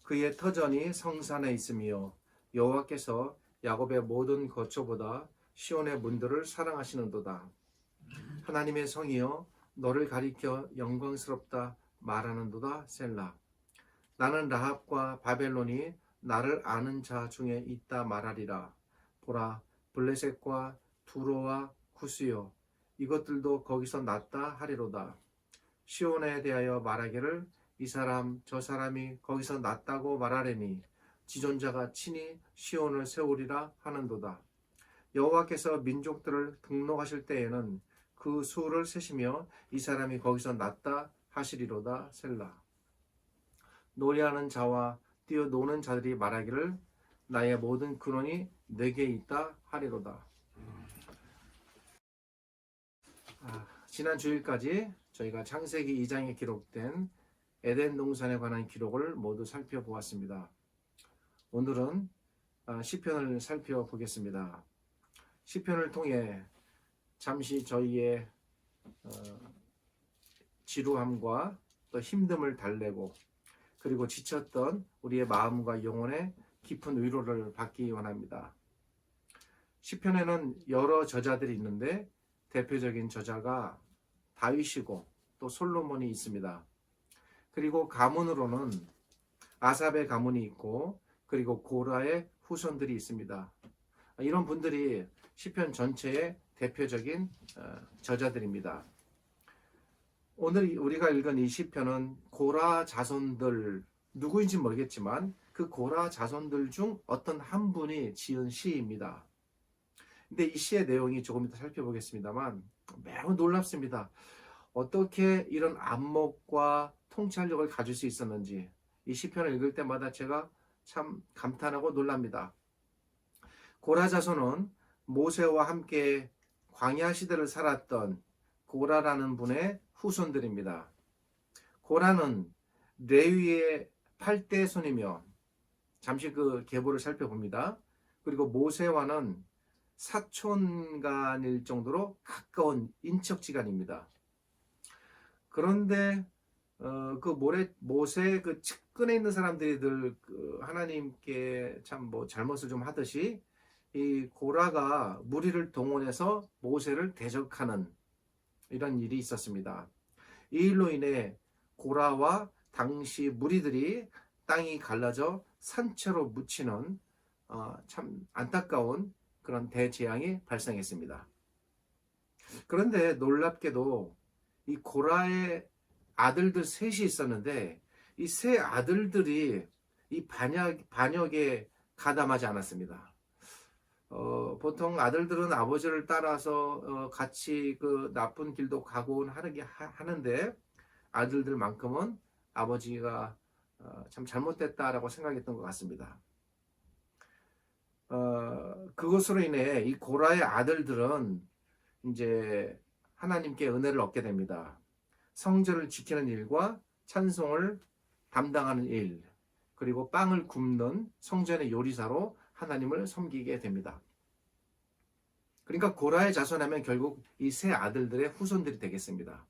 그의 터전이 성산에 있으며 여호와께서 야곱의 모든 거처보다 시온의 문들을 사랑하시는도다. 하나님의 성이여 너를 가리켜 영광스럽다 말하는도다. 셀라. 나는 라합과 바벨론이 나를 아는 자 중에 있다 말하리라. 보라, 블레셋과 두로와 구스요 이것들도 거기서 났다 하리로다. 시온에 대하여 말하기를 이 사람 저 사람이 거기서 났다고 말하려니 지존자가 친히 시온을 세우리라 하는도다. 여호와께서 민족들을 등록하실 때에는 그 수를 세시며 이 사람이 거기서 났다 하시리로다. 셀라. 노래하는 자와 뛰어노는 자들이 말하기를 나의 모든 근원이 내게 있다 하리로다. 지난 주일까지 저희가 창세기 2장에 기록된 에덴 동산에 관한 기록을 모두 살펴보았습니다. 오늘은 시편을 살펴보겠습니다. 시편을 통해 잠시 저희의 지루함과 또 힘듦을 달래고 그리고 지쳤던 우리의 마음과 영혼의 깊은 위로를 받기 원합니다. 시편에는 여러 저자들이 있는데 대표적인 저자가 다윗이고 또 솔로몬이 있습니다. 그리고 가문으로는 아삽의 가문이 있고 그리고 고라의 후손들이 있습니다. 이런 분들이 시편 전체의 대표적인 저자들입니다. 오늘 우리가 읽은 이 시편은 고라 자손들 누구인지 모르겠지만 그 고라 자손들 중 어떤 한 분이 지은 시입니다. 근데 이 시의 내용이 조금 이따 살펴보겠습니다만 매우 놀랍습니다. 어떻게 이런 안목과 통찰력을 가질 수 있었는지 이 시편을 읽을 때마다 제가 참 감탄하고 놀랍니다. 고라 자손은 모세와 함께 광야 시대를 살았던 고라라는 분의 후손들입니다. 고라는 레위의 8대 손이며 잠시 그 계보를 살펴봅니다. 그리고 모세와는 사촌간일 정도로 가까운 인척지간입니다. 그런데 모세 그 측근에 있는 사람들이 늘 하나님께 참 잘못을 좀 하듯이 이 고라가 무리를 동원해서 모세를 대적하는 이런 일이 있었습니다. 이 일로 인해 고라와 당시 무리들이 땅이 갈라져 산채로 묻히는 참 안타까운 그런 대재앙이 발생했습니다. 그런데 놀랍게도 이 고라의 아들들 셋이 있었는데 이 세 아들들이 이 반역에 가담하지 않았습니다. 보통 아들들은 아버지를 따라서 같이 그 나쁜 길도 가곤 하는데 아들들만큼은 아버지가 참 잘못됐다라고 생각했던 것 같습니다. 그것으로 인해 이 고라의 아들들은 이제 하나님께 은혜를 얻게 됩니다. 성전을 지키는 일과 찬송을 담당하는 일, 그리고 빵을 굽는 성전의 요리사로 하나님을 섬기게 됩니다. 그러니까 고라의 자손하면 결국 이 세 아들들의 후손들이 되겠습니다.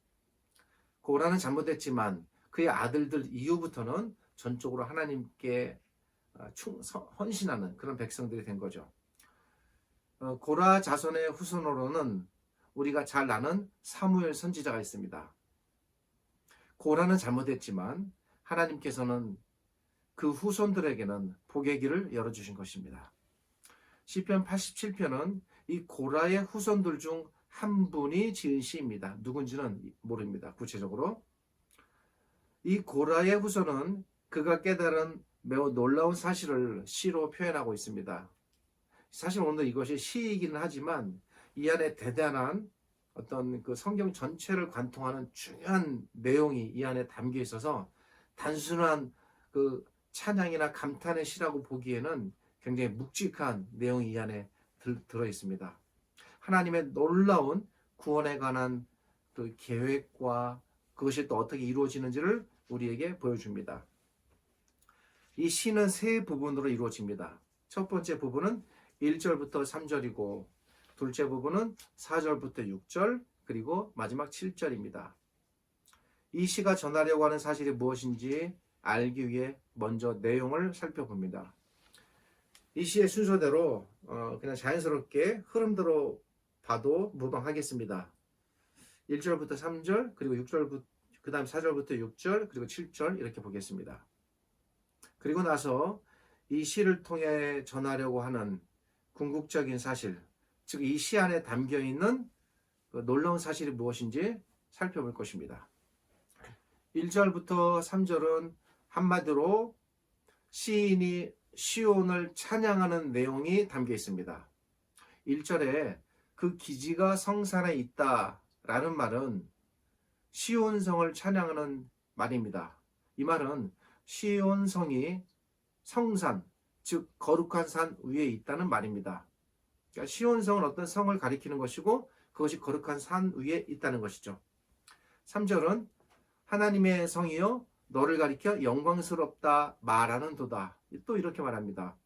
고라는 잘못했지만 그의 아들들 이후부터는 전적으로 하나님께 헌신하는 그런 백성들이 된 거죠. 고라 자손의 후손으로는 우리가 잘 아는 사무엘 선지자가 있습니다. 고라는 잘못했지만 하나님께서는 그 후손들에게는 복의 길을 열어주신 것입니다. 시편 87편은 이 고라의 후손들 중 한 분이 지은 시입니다. 누군지는 모릅니다. 구체적으로. 이 고라의 후손은 그가 깨달은 매우 놀라운 사실을 시로 표현하고 있습니다. 사실 오늘 이것이 시이기는 하지만 이 안에 대단한 어떤 그 성경 전체를 관통하는 중요한 내용이 이 안에 담겨 있어서 단순한 그 찬양이나 감탄의 시라고 보기에는 굉장히 묵직한 내용이 이 안에 들어 있습니다. 하나님의 놀라운 구원에 관한 그 계획과 그것이 또 어떻게 이루어지는지를 우리에게 보여줍니다. 이 시는 세 부분으로 이루어집니다. 첫 번째 부분은 1절부터 3절이고 둘째 부분은 4절부터 6절 그리고 마지막 7절입니다. 이 시가 전하려고 하는 사실이 무엇인지 알기 위해 먼저 내용을 살펴봅니다. 이 시의 순서대로 그냥 자연스럽게 흐름대로 봐도 무방하겠습니다. 1절부터 3절, 그리고 6절부터, 그 다음 4절부터 6절, 그리고 7절 이렇게 보겠습니다. 그리고 나서 이 시를 통해 전하려고 하는 궁극적인 사실, 즉 이 시 안에 담겨있는 그 놀라운 사실이 무엇인지 살펴볼 것입니다. 1절부터 3절은 한마디로 시인이 시온을 찬양하는 내용이 담겨 있습니다. 1절에 그 기지가 성산에 있다라는 말은 시온성을 찬양하는 말입니다. 이 말은 시온성이 성산, 즉 거룩한 산 위에 있다는 말입니다. 그러니까 시온성은 어떤 성을 가리키는 것이고 그것이 거룩한 산 위에 있다는 것이죠. 3절은 하나님의 성이여 너를 가리켜 영광스럽다 말하는 도다. 또 이렇게 말합니다.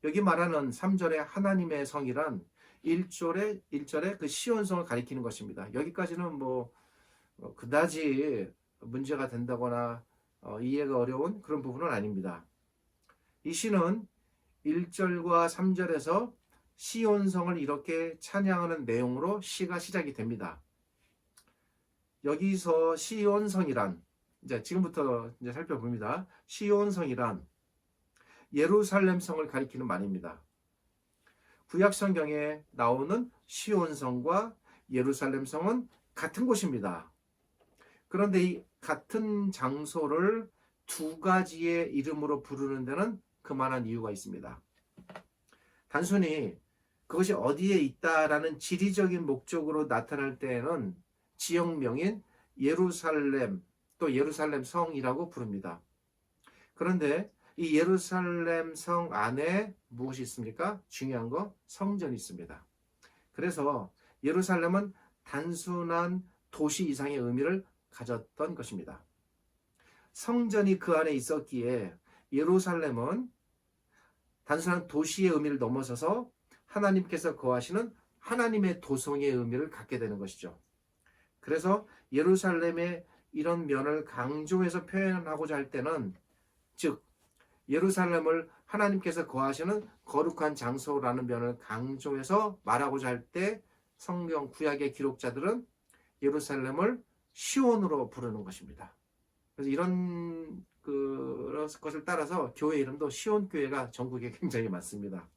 여기 말하는 3절의 하나님의 성이란 1절에 그 시온성을 가리키는 것입니다. 여기까지는 그다지 문제가 된다거나 이해가 어려운 그런 부분은 아닙니다. 이 시는 1절과 3절에서 시온성을 이렇게 찬양하는 내용으로 시가 시작이 됩니다. 여기서 시온성이란 지금부터 살펴봅니다. 시온성이란 예루살렘 성을 가리키는 말입니다. 구약 성경에 나오는 시온성과 예루살렘 성은 같은 곳입니다. 그런데 이 같은 장소를 두 가지의 이름으로 부르는 데는 그만한 이유가 있습니다. 단순히 그것이 어디에 있다라는 지리적인 목적으로 나타날 때에는 지역명인 예루살렘 또 예루살렘 성이라고 부릅니다. 그런데 이 예루살렘 성 안에 무엇이 있습니까? 중요한 거 성전이 있습니다. 그래서 예루살렘은 단순한 도시 이상의 의미를 가졌던 것입니다. 성전이 그 안에 있었기에 예루살렘은 단순한 도시의 의미를 넘어서서 하나님께서 거하시는 하나님의 도성의 의미를 갖게 되는 것이죠. 그래서 예루살렘의 이런 면을 강조해서 표현하고자 할 때는 즉 예루살렘을 하나님께서 거하시는 거룩한 장소라는 면을 강조해서 말하고자 할 때 성경 구약의 기록자들은 예루살렘을 시온으로 부르는 것입니다. 그래서 이런 것을 따라서 교회 이름도 시온교회가 전국에 굉장히 많습니다.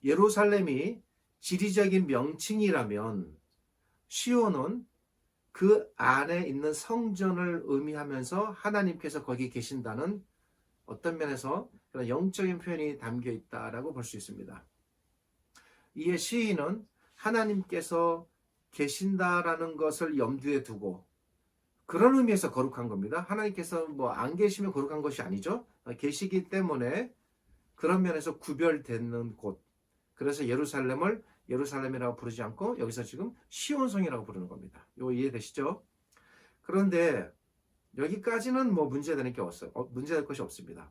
예루살렘이 지리적인 명칭이라면 시온은 그 안에 있는 성전을 의미하면서 하나님께서 거기 계신다는 어떤 면에서 그런 영적인 표현이 담겨 있다라고 볼 수 있습니다. 이에 시인은 하나님께서 계신다라는 것을 염두에 두고 그런 의미에서 거룩한 겁니다. 하나님께서 안 계시면 거룩한 것이 아니죠. 계시기 때문에 그런 면에서 구별되는 곳. 그래서 예루살렘을 예루살렘이라고 부르지 않고 여기서 지금 시온성이라고 부르는 겁니다. 이거 이해되시죠? 그런데 여기까지는 문제될 것이 없습니다.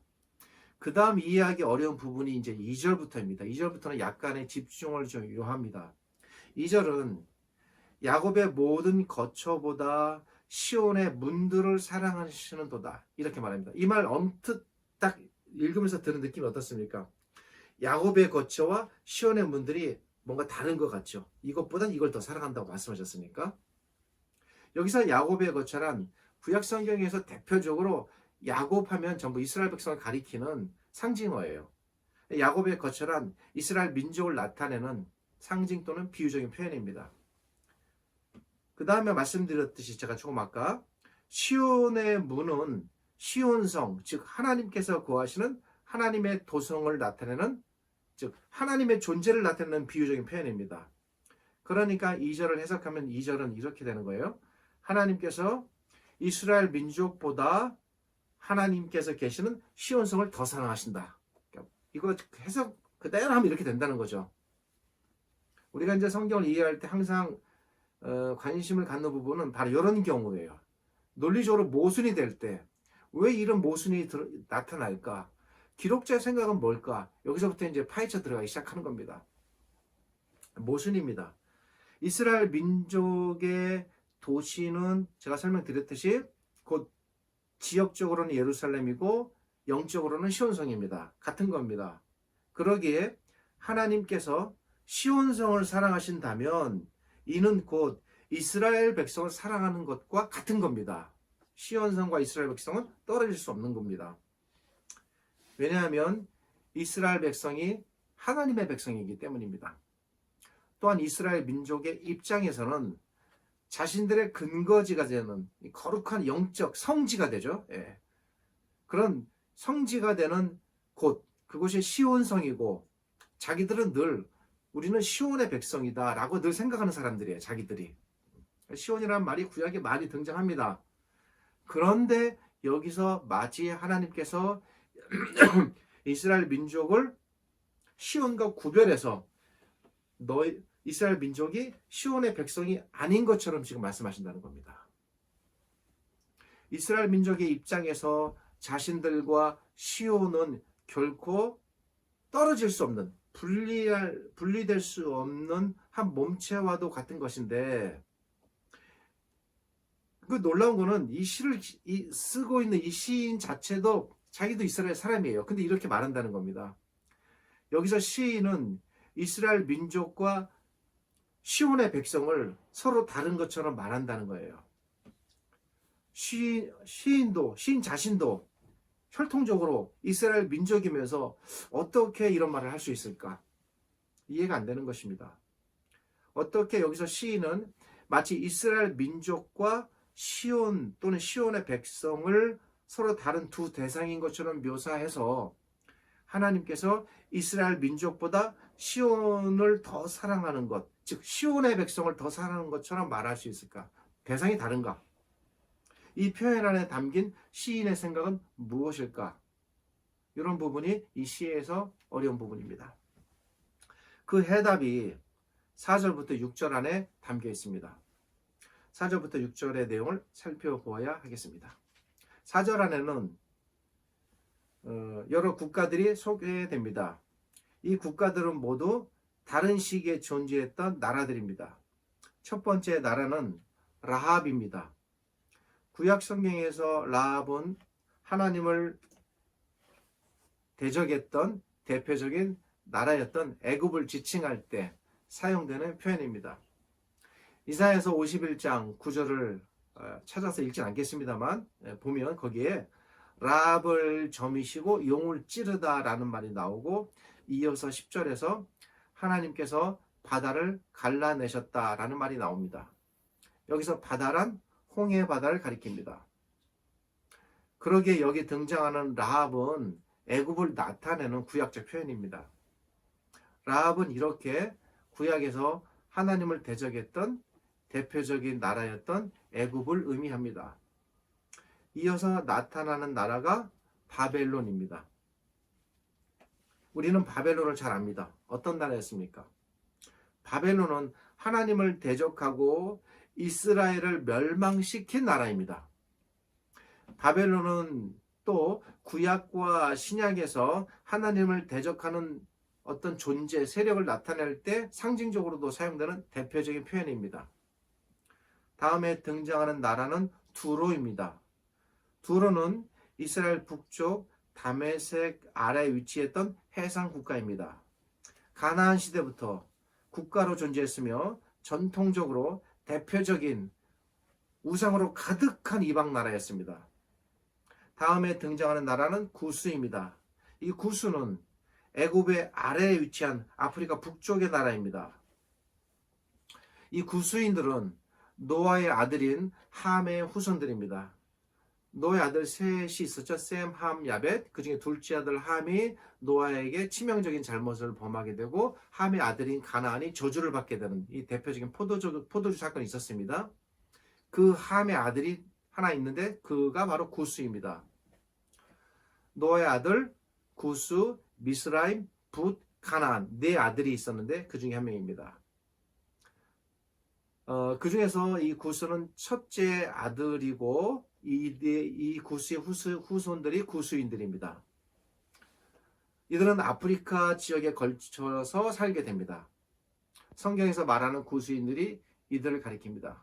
그 다음 이해하기 어려운 부분이 이제 2절부터입니다. 2절부터는 약간의 집중을 좀 요합니다. 2절은 야곱의 모든 거처보다 시온의 문들을 사랑하시는 도다. 이렇게 말합니다. 이 말 언뜻 딱 읽으면서 드는 느낌이 어떻습니까? 야곱의 거처와 시온의 문들이 뭔가 다른 것 같죠. 이것보단 이걸 더 사랑한다고 말씀하셨으니까. 여기서 야곱의 거처란 구약 성경에서 대표적으로 야곱하면 전부 이스라엘 백성을 가리키는 상징어예요. 야곱의 거처란 이스라엘 민족을 나타내는 상징 또는 비유적인 표현입니다. 그 다음에 말씀드렸듯이 제가 조금 아까 시온의 문은 시온성, 즉 하나님께서 거하시는 하나님의 도성을 나타내는, 즉 하나님의 존재를 나타내는 비유적인 표현입니다. 그러니까 2절을 해석하면 2절은 이렇게 되는 거예요. 하나님께서 이스라엘 민족보다 하나님께서 계시는 시온성을 더 사랑하신다. 이거 해석 그대로 하면 이렇게 된다는 거죠. 우리가 이제 성경을 이해할 때 항상 관심을 갖는 부분은 바로 이런 경우예요. 논리적으로 모순이 될 때 왜 이런 모순이 나타날까? 기록자의 생각은 뭘까? 여기서부터 이제 파헤쳐 들어가기 시작하는 겁니다. 모순입니다. 이스라엘 민족의 도시는 제가 설명드렸듯이 곧 지역적으로는 예루살렘이고 영적으로는 시온성입니다. 같은 겁니다. 그러기에 하나님께서 시온성을 사랑하신다면 이는 곧 이스라엘 백성을 사랑하는 것과 같은 겁니다. 시온성과 이스라엘 백성은 떨어질 수 없는 겁니다. 왜냐하면 이스라엘 백성이 하나님의 백성이기 때문입니다. 또한 이스라엘 민족의 입장에서는 자신들의 근거지가 되는 거룩한 영적 성지가 되죠. 예. 그런 성지가 되는 곳, 그곳이 시온성이고 자기들은 늘 우리는 시온의 백성이다 라고 늘 생각하는 사람들이에요. 자기들이. 시온이라는 말이 구약에 많이 등장합니다. 그런데 여기서 마치 하나님께서 이스라엘 민족을 시온과 구별해서 너희 이스라엘 민족이 시온의 백성이 아닌 것처럼 지금 말씀하신다는 겁니다. 이스라엘 민족의 입장에서 자신들과 시온은 결코 떨어질 수 없는, 분리될 수 없는 한 몸체와도 같은 것인데, 그 놀라운 거는 이 시를 쓰고 있는 이 시인 자체도 자기도 이스라엘 사람이에요. 근데 이렇게 말한다는 겁니다. 여기서 시인은 이스라엘 민족과 시온의 백성을 서로 다른 것처럼 말한다는 거예요. 시인 자신도 혈통적으로 이스라엘 민족이면서 어떻게 이런 말을 할 수 있을까? 이해가 안 되는 것입니다. 어떻게 여기서 시인은 마치 이스라엘 민족과 시온 또는 시온의 백성을 서로 다른 두 대상인 것처럼 묘사해서 하나님께서 이스라엘 민족보다 시온을 더 사랑하는 것, 즉 시온의 백성을 더 사랑하는 것처럼 말할 수 있을까? 대상이 다른가? 이 표현 안에 담긴 시인의 생각은 무엇일까? 이런 부분이 이 시에서 어려운 부분입니다. 그 해답이 4절부터 6절 안에 담겨 있습니다. 4절부터 6절의 내용을 살펴보아야 하겠습니다. 4절 안에는 여러 국가들이 소개됩니다. 이 국가들은 모두 다른 시기에 존재했던 나라들입니다. 첫 번째 나라는 라합입니다. 구약 성경에서 라합은 하나님을 대적했던 대표적인 나라였던 애굽을 지칭할 때 사용되는 표현입니다. 이사야서 51장 9절을 찾아서 읽진 않겠습니다만 보면 거기에 라합을 점이시고 용을 찌르다 라는 말이 나오고 이어서 10절에서 하나님께서 바다를 갈라내셨다 라는 말이 나옵니다. 여기서 바다란 홍해 바다를 가리킵니다. 그러기에 여기 등장하는 라합은 애굽을 나타내는 구약적 표현입니다. 라합은 이렇게 구약에서 하나님을 대적했던 대표적인 나라였던 애굽을 의미합니다. 이어서 나타나는 나라가 바벨론입니다. 우리는 바벨론을 잘 압니다. 어떤 나라였습니까? 바벨론은 하나님을 대적하고 이스라엘을 멸망시킨 나라입니다. 바벨론은 또 구약과 신약에서 하나님을 대적하는 어떤 존재, 세력을 나타낼 때 상징적으로도 사용되는 대표적인 표현입니다. 다음에 등장하는 나라는 두로입니다. 두로는 이스라엘 북쪽 다메섹 아래에 위치했던 해상 국가입니다. 가나안 시대부터 국가로 존재했으며 전통적으로 대표적인 우상으로 가득한 이방 나라였습니다. 다음에 등장하는 나라는 구스입니다. 이 구스는 애굽의 아래에 위치한 아프리카 북쪽의 나라입니다. 이 구스인들은 노아의 아들인 함의 후손들입니다. 노아의 아들 셋이 있었죠. 셈, 함, 야벳. 그 중에 둘째 아들 함이 노아에게 치명적인 잘못을 범하게 되고 함의 아들인 가나안이 저주를 받게 되는 이 대표적인 포도주 사건이 있었습니다. 그 함의 아들이 하나 있는데 그가 바로 구스입니다. 노아의 아들 구스, 미스라임, 붓, 가나안 네 아들이 있었는데 그 중에 한 명입니다. 그 중에서 이 구스는 첫째 아들이고 이 구스의 후손들이 구스인들입니다. 이들은 아프리카 지역에 걸쳐서 살게 됩니다. 성경에서 말하는 구스인들이 이들을 가리킵니다.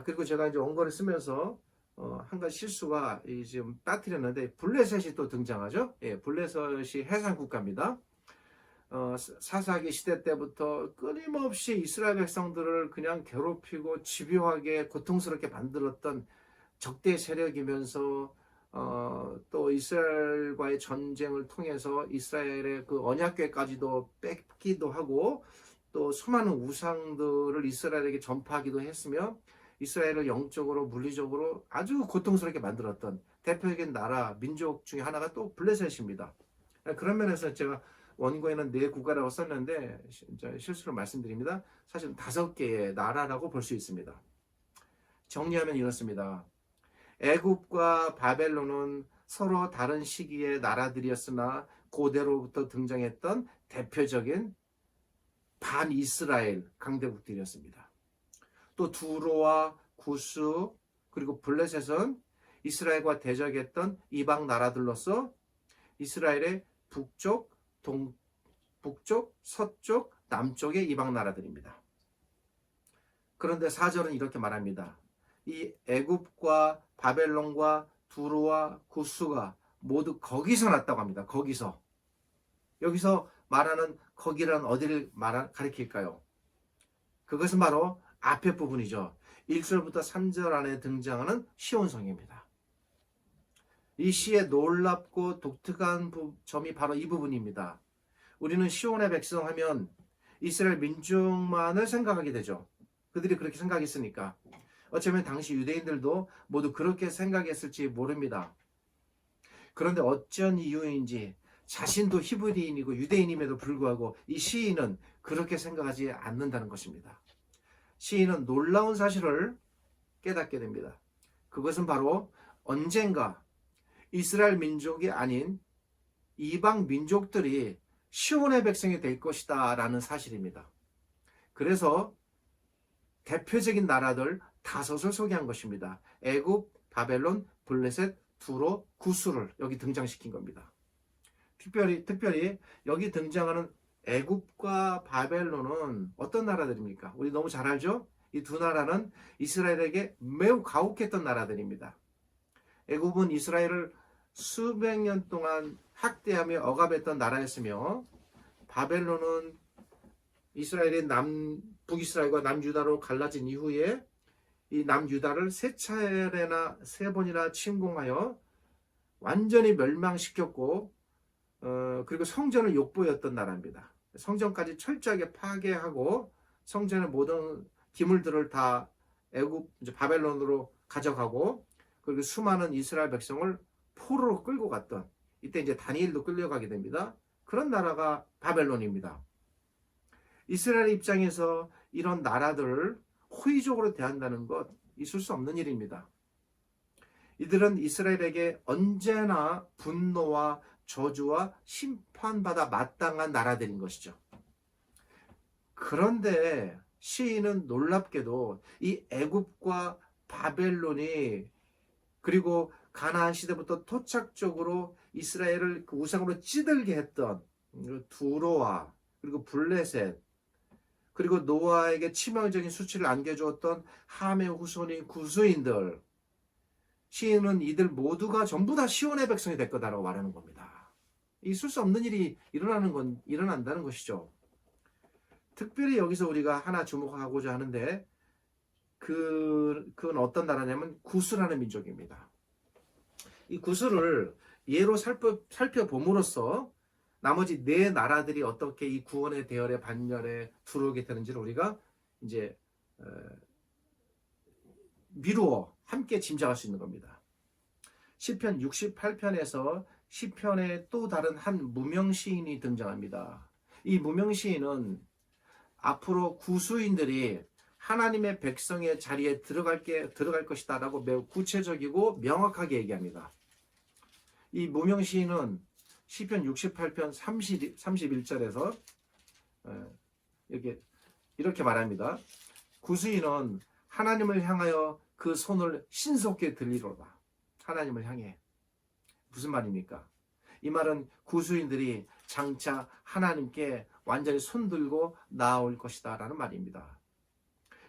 그리고 제가 이제 원고를 쓰면서 한 가지 실수가 지금 빠뜨렸는데 블레셋이 또 등장하죠. 예, 블레셋이 해상 국가입니다. 사사기 시대 때부터 끊임없이 이스라엘 백성들을 그냥 괴롭히고 집요하게 고통스럽게 만들었던 적대 세력이면서 또 이스라엘과의 전쟁을 통해서 이스라엘의 그 언약궤까지도 뺏기도 하고 또 수많은 우상들을 이스라엘에게 전파하기도 했으며 이스라엘을 영적으로 물리적으로 아주 고통스럽게 만들었던 대표적인 나라 민족 중에 하나가 또 블레셋입니다. 그런 면에서 제가 원고에는 4국가라고 썼는데 실수로 말씀드립니다. 사실 5개의 나라라고 볼 수 있습니다. 정리하면 이렇습니다. 애굽과 바벨론은 서로 다른 시기의 나라들이었으나 고대로부터 등장했던 대표적인 반이스라엘 강대국들이었습니다. 또 두로와 구스 그리고 블레셋은 이스라엘과 대적했던 이방 나라들로서 이스라엘의 북쪽, 서쪽, 남쪽의 이방 나라들입니다. 그런데 4절은 이렇게 말합니다. 이 애굽과 바벨론과 두로와 구스가 모두 거기서 났다고 합니다. 거기서. 여기서 말하는 거기란 어디를 가리킬까요? 그것은 바로 앞에 부분이죠. 1절부터 3절 안에 등장하는 시온성입니다. 이 시의 놀랍고 독특한 점이 바로 이 부분입니다. 우리는 시온의 백성 하면 이스라엘 민족만을 생각하게 되죠. 그들이 그렇게 생각했으니까. 어쩌면 당시 유대인들도 모두 그렇게 생각했을지 모릅니다. 그런데 어쩐 이유인지 자신도 히브리인이고 유대인임에도 불구하고 이 시인은 그렇게 생각하지 않는다는 것입니다. 시인은 놀라운 사실을 깨닫게 됩니다. 그것은 바로 언젠가 이스라엘 민족이 아닌 이방 민족들이 시온의 백성이 될 것이다 라는 사실입니다. 그래서 대표적인 나라들 5을 소개한 것입니다. 애굽, 바벨론, 블레셋, 두로, 구스를 여기 등장시킨 겁니다. 특별히 여기 등장하는 애굽과 바벨론은 어떤 나라들입니까? 우리 너무 잘 알죠? 이 두 나라는 이스라엘에게 매우 가혹했던 나라들입니다. 애굽은 이스라엘을 수백 년 동안 학대하며 억압했던 나라였으며 바벨론은 이스라엘이 북이스라엘과 남유다로 갈라진 이후에 이 남유다를 3번이나 침공하여 완전히 멸망시켰고 그리고 성전을 욕보였던 나라입니다. 성전까지 철저하게 파괴하고 성전의 모든 기물들을 다 애굽 바벨론으로 가져가고 그리고 수많은 이스라엘 백성을 포로로 끌고 갔던 이때 이제 다니엘도 끌려가게 됩니다. 그런 나라가 바벨론입니다. 이스라엘 입장에서 이런 나라들을 호의적으로 대한다는 것 있을 수 없는 일입니다. 이들은 이스라엘에게 언제나 분노와 저주와 심판받아 마땅한 나라들인 것이죠. 그런데 시인은 놀랍게도 이 애굽과 바벨론이 그리고 가나안 시대부터 토착적으로 이스라엘을 그 우상으로 찌들게 했던 두로와 그리고 블레셋 그리고 노아에게 치명적인 수치를 안겨주었던 함의 후손인 구스인들 시인은 이들 모두가 전부 다 시온의 백성이 될 거다라고 말하는 겁니다. 있을 수 없는 일이 일어난다는 것이죠. 특별히 여기서 우리가 하나 주목하고자 하는데 그건 어떤 나라냐면 구스라는 민족입니다. 이 구스를 예로 살펴봄으로써 나머지 4 나라들이 어떻게 이 구원의 대열의 반열에 들어오게 되는지를 우리가 이제 미루어 함께 짐작할 수 있는 겁니다. 시편 68편에서 시편의 또 다른 한 무명 시인이 등장합니다. 이 무명 시인은 앞으로 구수인들이 하나님의 백성의 자리에 들어갈 것이다 라고 매우 구체적이고 명확하게 얘기합니다. 이 무명 시인은 시편 68편 31절에서 이렇게 말합니다. 구수인은 하나님을 향하여 그 손을 신속히 들리로다. 하나님을 향해. 무슨 말입니까? 이 말은 구수인들이 장차 하나님께 완전히 손들고 나아올 것이다 라는 말입니다.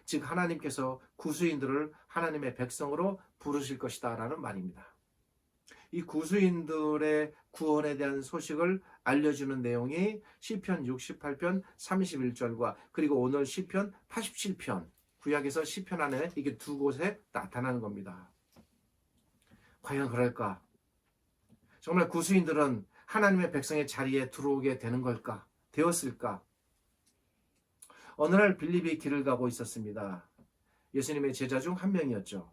즉 하나님께서 구수인들을 하나님의 백성으로 부르실 것이다 라는 말입니다. 이 구수인들의 구원에 대한 소식을 알려주는 내용이 시편 68편 31절과 그리고 오늘 시편 87편, 구약에서 시편 안에 이게 두 곳에 나타나는 겁니다. 과연 그럴까? 정말 구수인들은 하나님의 백성의 자리에 들어오게 되는 걸까? 되었을까? 어느 날 빌립이 길을 가고 있었습니다. 예수님의 제자 중 한 명이었죠.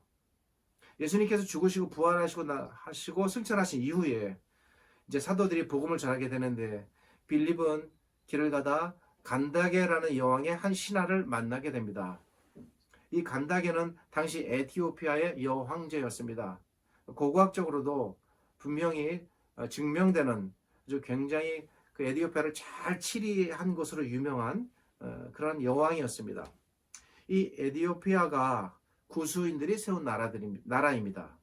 예수님께서 죽으시고 부활하시고 승천하신 이후에 이제 사도들이 복음을 전하게 되는데 빌립은 길을 가다 간다게라는 여왕의 한 신하를 만나게 됩니다. 이 간다게는 당시 에티오피아의 여황제였습니다. 고고학적으로도 분명히 증명되는 아주 굉장히 그 에티오피아를 잘 치리한 것으로 유명한 그런 여왕이었습니다. 이 에티오피아가 구수인들이 세운 나라입니다.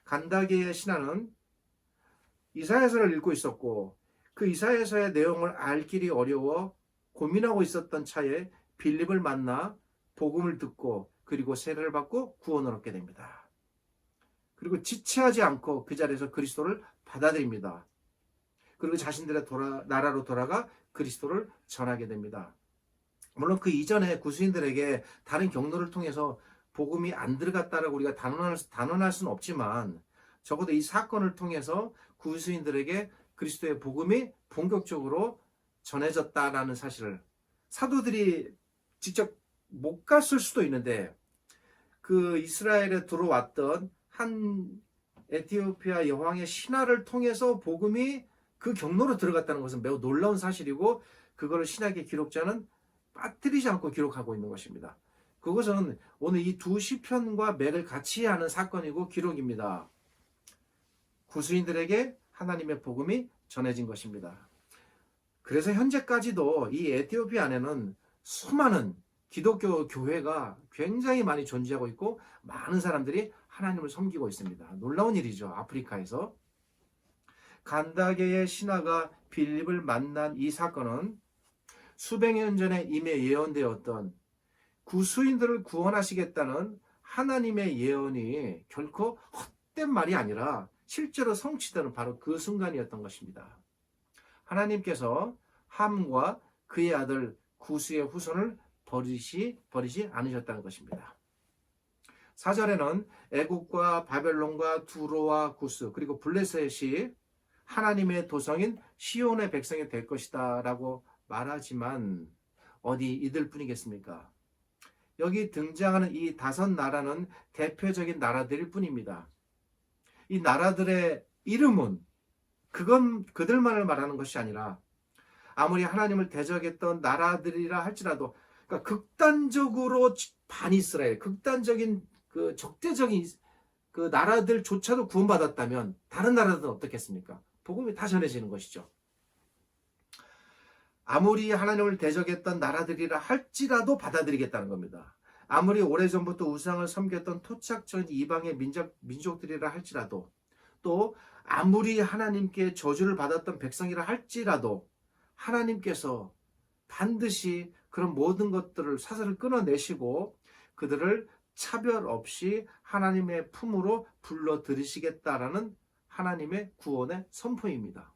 간다게의 신하는 이사야서를 읽고 있었고 그 이사야서의 내용을 알 길이 어려워 고민하고 있었던 차에 빌립을 만나 복음을 듣고 그리고 세례를 받고 구원을 얻게 됩니다. 그리고 지체하지 않고 그 자리에서 그리스도를 받아들입니다. 그리고 자신들의 나라로 돌아가 그리스도를 전하게 됩니다. 물론 그 이전에 구수인들에게 다른 경로를 통해서 복음이 안 들어갔다라고 우리가 단언할 수는 없지만 적어도 이 사건을 통해서 구수인들에게 그리스도의 복음이 본격적으로 전해졌다라는 사실을 사도들이 직접 못 갔을 수도 있는데 그 이스라엘에 들어왔던 한 에티오피아 여왕의 신하를 통해서 복음이 그 경로로 들어갔다는 것은 매우 놀라운 사실이고 그거를 신약의 기록자는 빠뜨리지 않고 기록하고 있는 것입니다. 그것은 오늘 이 두 시편과 맥을 같이 하는 사건이고 기록입니다. 구수인들에게 하나님의 복음이 전해진 것입니다. 그래서 현재까지도 이 에티오피아 안에는 수많은 기독교 교회가 굉장히 많이 존재하고 있고 많은 사람들이 하나님을 섬기고 있습니다. 놀라운 일이죠. 아프리카에서. 간다게의 신하가 빌립을 만난 이 사건은 수백 년 전에 이미 예언되었던 구수인들을 구원하시겠다는 하나님의 예언이 결코 헛된 말이 아니라 실제로 성취되는 바로 그 순간이었던 것입니다. 하나님께서 함과 그의 아들 구수의 후손을 버리지 않으셨다는 것입니다. 4절에는 애국과 바벨론과 두로와 구스 그리고 블레셋이 하나님의 도성인 시온의 백성이 될 것이다 라고 말하지만 어디 이들 뿐이겠습니까? 여기 등장하는 이 5나라는 대표적인 나라들일 뿐입니다. 이 나라들의 이름은 그건 그들만을 말하는 것이 아니라 아무리 하나님을 대적했던 나라들이라 할지라도 그러니까 극단적으로 반이스라엘, 극단적인 그 적대적인 그 나라들조차도 구원받았다면 다른 나라들은 어떻겠습니까? 복음이 다 전해지는 것이죠. 아무리 하나님을 대적했던 나라들이라 할지라도 받아들이겠다는 겁니다. 아무리 오래전부터 우상을 섬겼던 토착적인 이방의 민족들이라 할지라도 또 아무리 하나님께 저주를 받았던 백성이라 할지라도 하나님께서 반드시 그런 모든 것들을 사슬을 끊어내시고 그들을 차별 없이 하나님의 품으로 불러들이시겠다라는 하나님의 구원의 선포입니다.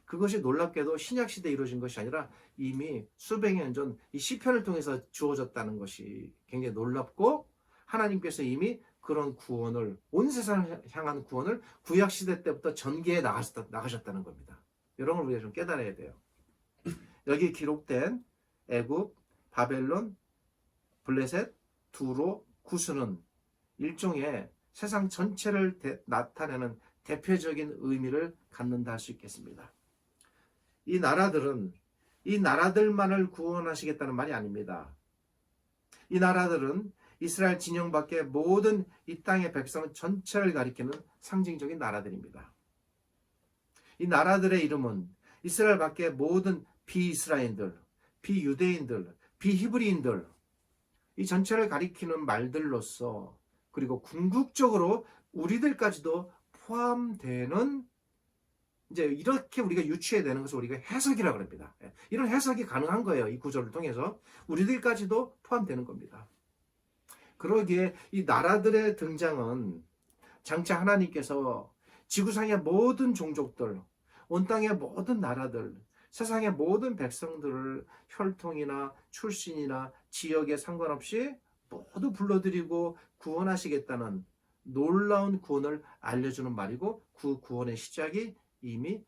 그것이 놀랍게도 신약시대에 이루어진 것이 아니라 이미 수백 년 전 이 시편을 통해서 주어졌다는 것이 굉장히 놀랍고 하나님께서 이미 그런 구원을 온 세상을 향한 구원을 구약시대 때부터 전개해 나가셨다는 겁니다. 이런 걸 우리가 좀 깨달아야 돼요. 여기 기록된 애굽, 바벨론, 블레셋, 두로, 구스는 일종의 세상 전체를 나타내는 대표적인 의미를 갖는다 할 수 있겠습니다. 이 나라들은 이 나라들만을 구원하시겠다는 말이 아닙니다. 이 나라들은 이스라엘 진영 밖의 모든 이 땅의 백성 전체를 가리키는 상징적인 나라들입니다. 이 나라들의 이름은 이스라엘 밖의 모든 비이스라엘인들, 비유대인들, 비히브리인들 이 전체를 가리키는 말들로서 그리고 궁극적으로 우리들까지도 포함되는 이제 이렇게 우리가 유추해야 되는 것을 우리가 해석이라고 합니다. 이런 해석이 가능한 거예요. 이 구절을 통해서 우리들까지도 포함되는 겁니다. 그러기에 이 나라들의 등장은 장차 하나님께서 지구상의 모든 종족들, 온 땅의 모든 나라들, 세상의 모든 백성들을 혈통이나 출신이나 지역에 상관없이 모두 불러들이고 구원하시겠다는 놀라운 구원을 알려주는 말이고, 그 구원의 시작이 이미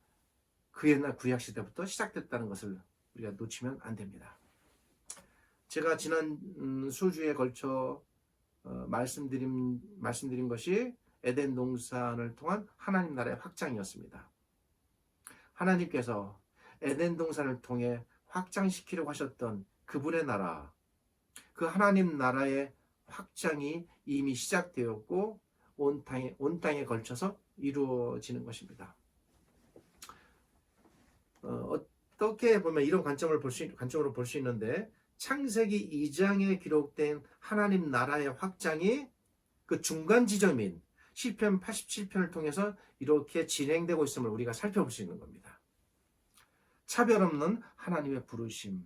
그 옛날 구약시대부터 시작됐다는 것을 우리가 놓치면 안 됩니다. 제가 지난 수주에 걸쳐 말씀드린 것이 에덴 동산을 통한 하나님 나라의 확장이었습니다. 하나님께서 에덴 동산을 통해 확장시키려고 하셨던 그분의 나라, 그 하나님 나라의 확장이 이미 시작되었고 온 땅에 걸쳐서 이루어지는 것입니다. 어떻게 보면 이런 관점으로 볼 수 있는데, 창세기 2장에 기록된 하나님 나라의 확장이 그 중간 지점인 시편 87편을 통해서 이렇게 진행되고 있음을 우리가 살펴볼 수 있는 겁니다. 차별 없는 하나님의 부르심,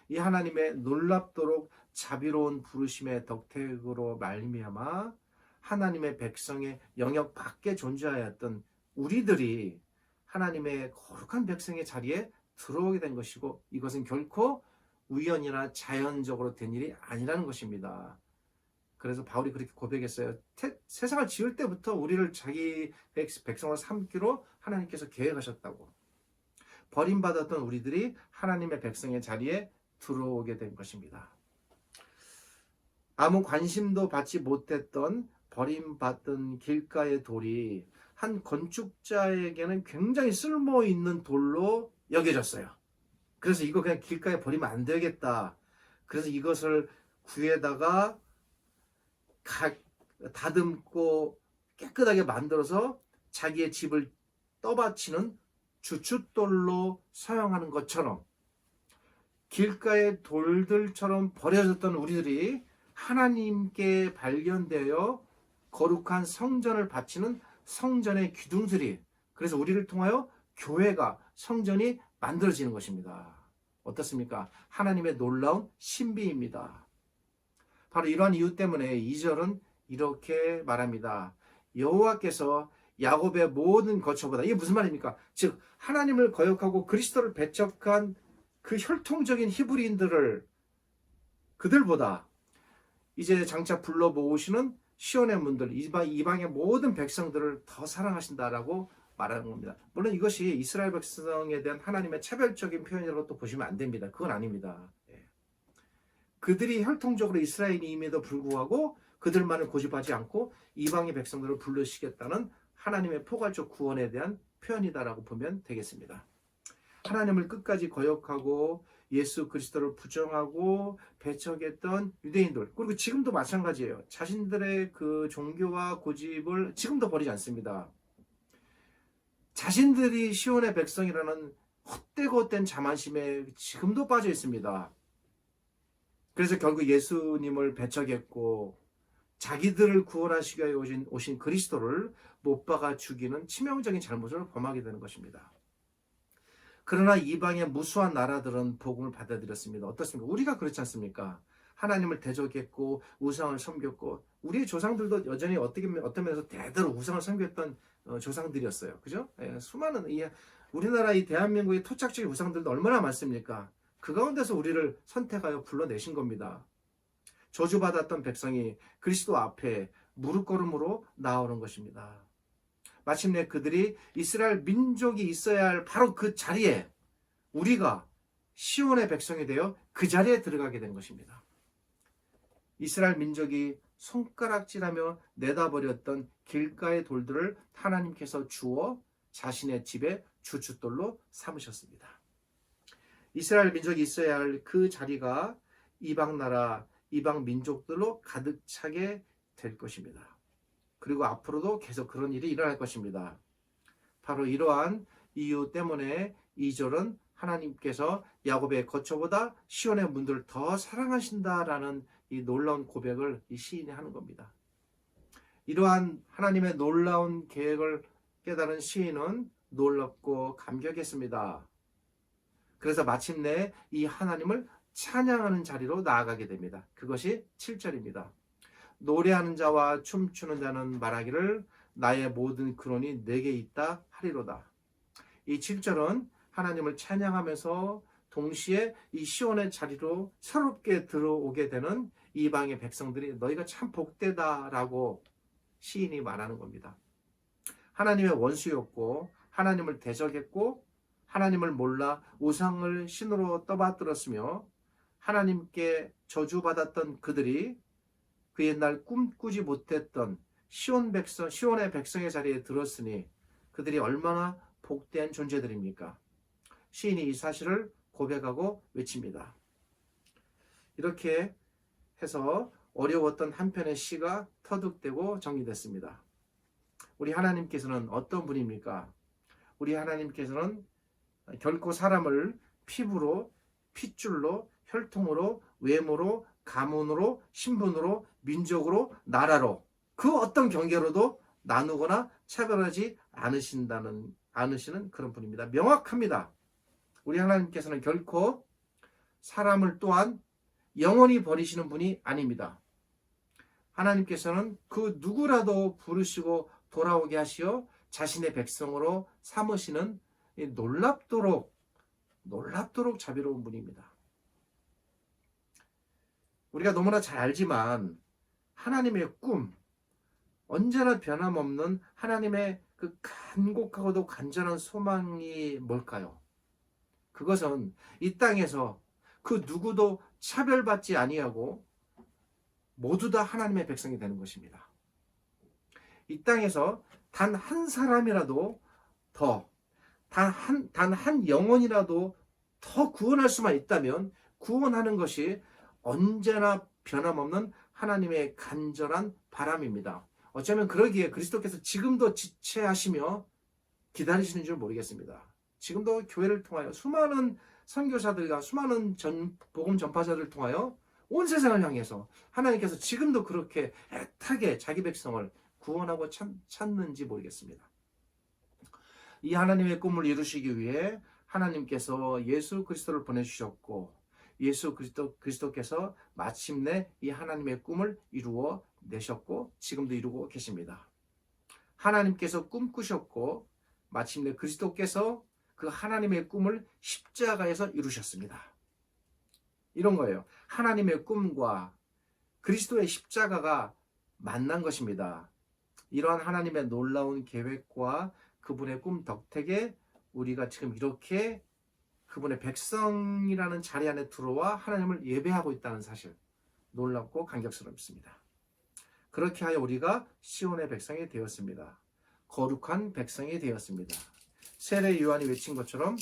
이 하나님의 놀랍도록 자비로운 부르심의 덕택으로 말미암아 하나님의 백성의 영역 밖에 존재하였던 우리들이 하나님의 거룩한 백성의 자리에 들어오게 된 것이고, 이것은 결코 우연이나 자연적으로 된 일이 아니라는 것입니다. 그래서 바울이 그렇게 고백했어요. 세상을 지을 때부터 우리를 자기 백성으로 삼기로 하나님께서 계획하셨다고. 버림받았던 우리들이 하나님의 백성의 자리에 들어오게 된 것입니다. 아무 관심도 받지 못했던 버림받던 길가의 돌이 한 건축자에게는 굉장히 쓸모있는 돌로 여겨졌어요. 그래서 이거 그냥 길가에 버리면 안 되겠다. 그래서 이것을 구에다가 다듬고 깨끗하게 만들어서 자기의 집을 떠받치는 주춧돌로 사용하는 것처럼, 길가의 돌들처럼 버려졌던 우리들이 하나님께 발견되어 거룩한 성전을 바치는 성전의 기둥들이, 그래서 우리를 통하여 교회가, 성전이 만들어지는 것입니다. 어떻습니까? 하나님의 놀라운 신비입니다. 바로 이러한 이유 때문에 2절은 이렇게 말합니다. 여호와께서 야곱의 모든 거처보다, 이게 무슨 말입니까? 즉 하나님을 거역하고 그리스도를 배척한 그 혈통적인 히브리인들을, 그들보다 이제 장차 불러 모으시는 시온의 문들, 이방의 모든 백성들을 더 사랑하신다라고 말하는 겁니다. 물론 이것이 이스라엘 백성에 대한 하나님의 차별적인 표현이라고 또 보시면 안 됩니다. 그건 아닙니다. 그들이 혈통적으로 이스라엘임에도 불구하고 그들만을 고집하지 않고 이방의 백성들을 부르시겠다는 하나님의 포괄적 구원에 대한 표현이다라고 보면 되겠습니다. 하나님을 끝까지 거역하고 예수 그리스도를 부정하고 배척했던 유대인들, 그리고 지금도 마찬가지예요. 자신들의 그 종교와 고집을 지금도 버리지 않습니다. 자신들이 시온의 백성이라는 헛되고 헛된 자만심에 지금도 빠져 있습니다. 그래서 결국 예수님을 배척했고 자기들을 구원하시기 위해 오신 그리스도를 못 박아 죽이는 치명적인 잘못을 범하게 되는 것입니다. 그러나 이방의 무수한 나라들은 복음을 받아들였습니다. 어떻습니까? 우리가 그렇지 않습니까? 하나님을 대적했고 우상을 섬겼고, 우리의 조상들도 여전히 어떤 면에서 대대로 우상을 섬겼던 조상들이었어요. 그죠? 수많은 우리나라 이 대한민국의 토착적인 우상들도 얼마나 많습니까? 그 가운데서 우리를 선택하여 불러내신 겁니다. 저주받았던 백성이 그리스도 앞에 무릎걸음으로 나오는 것입니다. 마침내 그들이 이스라엘 민족이 있어야 할 바로 그 자리에 우리가 시온의 백성이 되어 그 자리에 들어가게 된 것입니다. 이스라엘 민족이 손가락질하며 내다버렸던 길가의 돌들을 하나님께서 주어 자신의 집에 주춧돌로 삼으셨습니다. 이스라엘 민족이 있어야 할 그 자리가 이방 나라, 이방 민족들로 가득 차게 될 것입니다. 그리고 앞으로도 계속 그런 일이 일어날 것입니다. 바로 이러한 이유 때문에 2절은 하나님께서 야곱의 거처보다 시온의 문들을 더 사랑하신다라는 이 놀라운 고백을 이 시인이 하는 겁니다. 이러한 하나님의 놀라운 계획을 깨달은 시인은 놀랍고 감격했습니다. 그래서 마침내 이 하나님을 찬양하는 자리로 나아가게 됩니다. 그것이 7절입니다. 노래하는 자와 춤추는 자는 말하기를 나의 모든 근원이 내게 있다 하리로다. 이 7절은 하나님을 찬양하면서 동시에 이 시온의 자리로 새롭게 들어오게 되는 이방의 백성들이 너희가 참 복되다라고 시인이 말하는 겁니다. 하나님의 원수였고 하나님을 대적했고 하나님을 몰라 우상을 신으로 떠받들었으며 하나님께 저주받았던 그들이 그 옛날 꿈꾸지 못했던 시온의 백성의 자리에 들었으니 그들이 얼마나 복된 존재들입니까? 시인이 이 사실을 고백하고 외칩니다. 이렇게 해서 어려웠던 한 편의 시가 터득되고 정리됐습니다. 우리 하나님께서는 어떤 분입니까? 우리 하나님께서는 결코 사람을 피부로, 핏줄로, 혈통으로, 외모로, 가문으로, 신분으로, 민족으로, 나라로 그 어떤 경계로도 나누거나 차별하지 않으시는 그런 분입니다. 명확합니다. 우리 하나님께서는 결코 사람을 또한 영원히 버리시는 분이 아닙니다. 하나님께서는 그 누구라도 부르시고 돌아오게 하시어 자신의 백성으로 삼으시는 놀랍도록 자비로운 분입니다. 우리가 너무나 잘 알지만 하나님의 꿈, 언제나 변함없는 하나님의 그 간곡하고도 간절한 소망이 뭘까요? 그것은 이 땅에서 그 누구도 차별받지 아니하고 모두 다 하나님의 백성이 되는 것입니다. 이 땅에서 단 한 사람이라도 더, 단 한 영혼이라도 더 구원할 수만 있다면 구원하는 것이 언제나 변함없는 하나님의 간절한 바람입니다. 어쩌면 그러기에 그리스도께서 지금도 지체하시며 기다리시는 줄 모르겠습니다. 지금도 교회를 통하여 수많은 선교사들과 수많은 복음 전파자들을 통하여 온 세상을 향해서 하나님께서 지금도 그렇게 애타게 자기 백성을 구원하고 찾는지 모르겠습니다. 이 하나님의 꿈을 이루시기 위해 하나님께서 예수 그리스도를 보내주셨고 예수 그리스도께서 마침내 이 하나님의 꿈을 이루어 내셨고 지금도 이루고 계십니다. 하나님께서 꿈꾸셨고 마침내 그리스도께서 그 하나님의 꿈을 십자가에서 이루셨습니다. 이런 거예요. 하나님의 꿈과 그리스도의 십자가가 만난 것입니다. 이러한 하나님의 놀라운 계획과 그분의 꿈 덕택에 우리가 지금 이렇게 그분의 백성이라는 자리 안에 들어와 하나님을 예배하고 있다는 사실, 놀랍고 감격스럽습니다. 그렇게 하여 우리가 시온의 백성이 되었습니다. 거룩한 백성이 되었습니다. 세례 요한이 외친 것처럼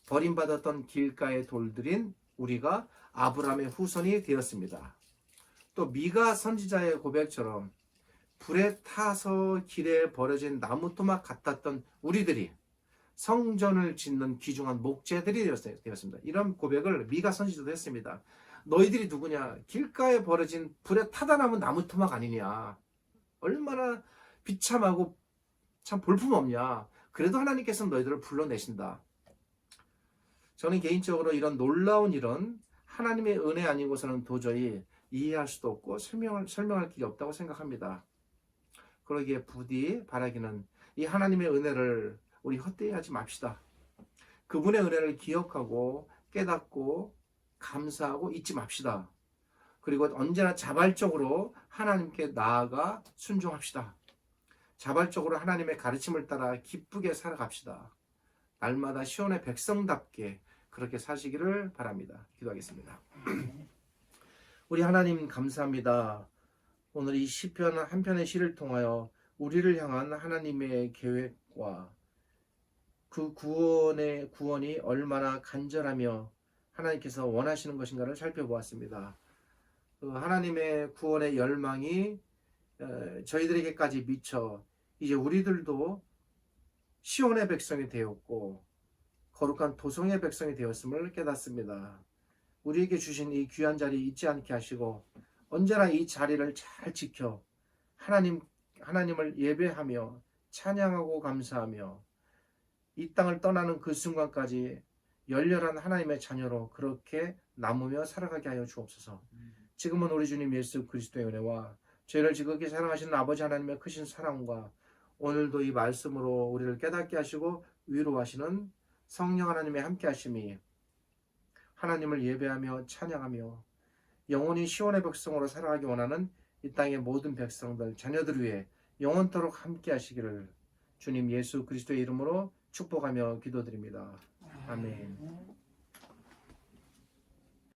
버림받았던 길가의 돌들인 우리가 아브라함의 후손이 되었습니다. 또 미가 선지자의 고백처럼 불에 타서 길에 버려진 나무 토막 같았던 우리들이 성전을 짓는 귀중한 목재들이 되었습니다. 이런 고백을 미가 선지자도 했습니다. 너희들이 누구냐? 길가에 버려진 불에 타다 남은 나무 토막 아니냐? 얼마나 비참하고 참 볼품없냐? 그래도 하나님께서는 너희들을 불러내신다. 저는 개인적으로 이런 놀라운 일은 하나님의 은혜 아니고서는 도저히 이해할 수도 없고 설명할 길이 없다고 생각합니다. 그러기에 부디 바라기는 이 하나님의 은혜를 우리 헛되이 하지 맙시다. 그분의 은혜를 기억하고 깨닫고 감사하고 잊지 맙시다. 그리고 언제나 자발적으로 하나님께 나아가 순종합시다. 자발적으로 하나님의 가르침을 따라 기쁘게 살아갑시다. 날마다 시온의 백성답게 그렇게 사시기를 바랍니다. 기도하겠습니다. 우리 하나님 감사합니다. 오늘 이 시편 한 편의 시를 통하여 우리를 향한 하나님의 계획과 그 구원이 얼마나 간절하며 하나님께서 원하시는 것인가를 살펴보았습니다. 그 하나님의 구원의 열망이 저희들에게까지 미쳐 이제 우리들도 시온의 백성이 되었고 거룩한 도성의 백성이 되었음을 깨닫습니다. 우리에게 주신 이 귀한 자리 잊지 않게 하시고 언제나 이 자리를 잘 지켜 하나님을 예배하며 찬양하고 감사하며 이 땅을 떠나는 그 순간까지 열렬한 하나님의 자녀로 그렇게 남으며 살아가게 하여 주옵소서. 지금은 우리 주님 예수 그리스도의 은혜와 저희를 지극히 사랑하시는 아버지 하나님의 크신 사랑과 오늘도 이 말씀으로 우리를 깨닫게 하시고 위로하시는 성령 하나님의 함께 하심이 하나님을 예배하며 찬양하며 영원히 시온의 백성으로 살아가기 원하는 이 땅의 모든 백성들, 자녀들 위해 영원토록 함께 하시기를 주님 예수 그리스도의 이름으로 축복하며 기도드립니다. 아멘.